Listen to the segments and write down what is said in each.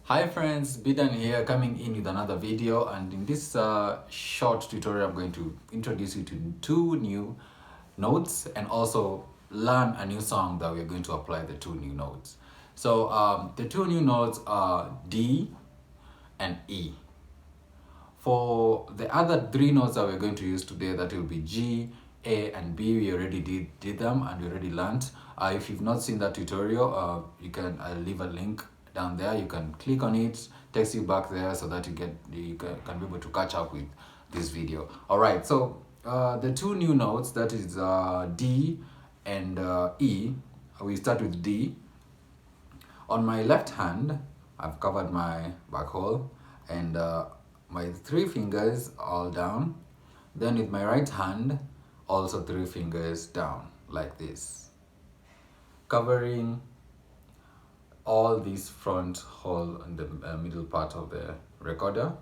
Hi friends, Bidan here coming in with another video, and in this short tutorial I'm going to introduce you to two new notes and also learn a new song that we're going to apply the two new notes. So the two new notes are D and E. For the other three notes that we're going to use today, that will be G, A and B, we already did them and we already learned. If you've not seen that tutorial, I'll leave a link down there. You can click on it, takes you back there so that you can be able to catch up with this video. All right, so the two new notes, that is D and E. We start with D. On my left hand, I've covered my back hole and my three fingers all down. Then with my right hand, also three fingers down like this, covering all this front hole in the middle part of the recorder,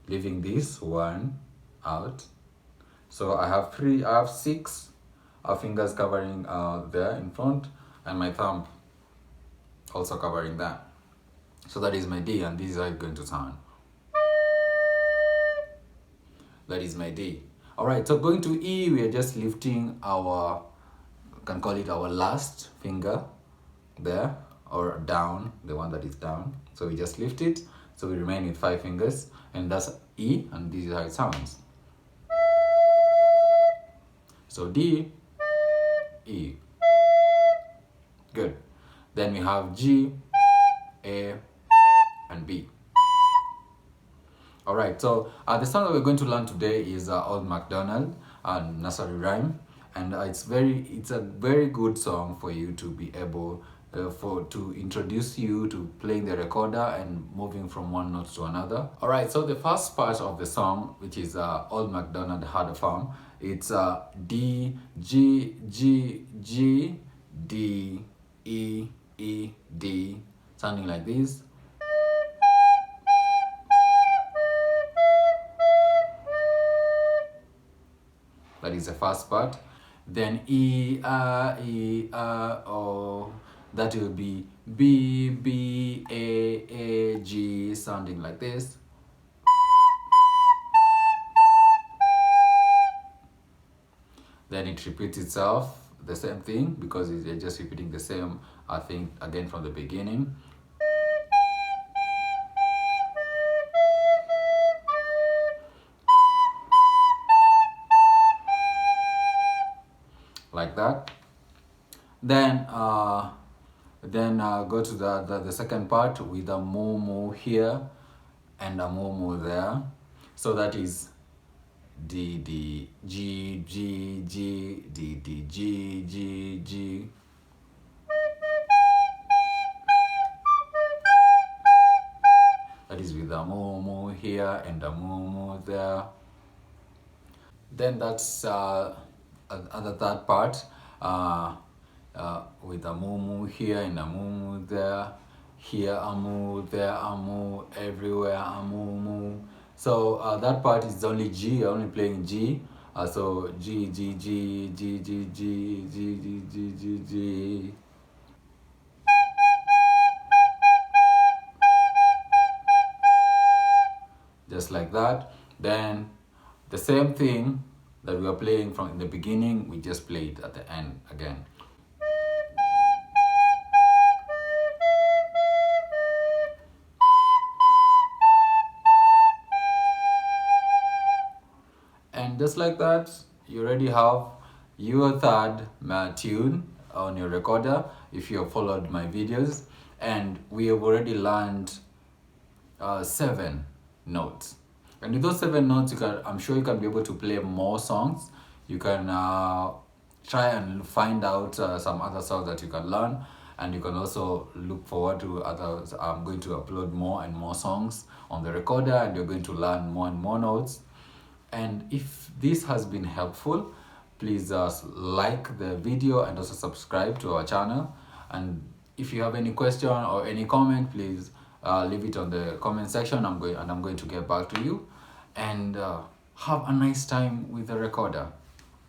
leaving this one out. So I have six fingers covering there in front, and my thumb also covering that. So that is my D, and this is how it's going to sound. That is my D. All right, so going to E, we are just lifting our, you can call it our last finger there, or down, the one that is down. So we just lift it, so we remain with five fingers, and that's E, and this is how it sounds. So D, E. Good. Then we have G, A, and B. All right, so the song that we're going to learn today is Old MacDonald nursery rhyme, and it's a very good song for you to be able to introduce you to playing the recorder and moving from one note to another. All right, so the first part of the song, which is Old MacDonald Had a Farm, it's D, G, G, G, D, E, E, D, sounding like this. That is the first part. Then E, O. That will be B, B, A, G, sounding like this. Then it repeats itself, the same thing, because it's just repeating the same thing again from the beginning. Like that. Then go to the second part with a moo here and a moo there. So that is D, D, G, G, G, D, D, G, G, G. That is with a moo here and a moo there. Then that's the third part with a moo here and a moo there. Here a moo, there a moo, everywhere a moo. So that part is only G, only playing G. So G, G, G, G, G, G, G, G, G, G, G. Just like that. Then the same thing that we are playing from in the beginning, we just play it at the end again. And just like that, you already have your third tune on your recorder if you have followed my videos, and we have already learned 7 notes. And with those 7 notes, I'm sure you can be able to play more songs. You can try and find out some other songs that you can learn, and you can also look forward to others. I'm going to upload more and more songs on the recorder, and you're going to learn more and more notes. And if this has been helpful, please like the video and also subscribe to our channel. And if you have any question or any comment, please leave it on the comment section. I'm going to get back to you. And have a nice time with the recorder.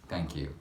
Thank you.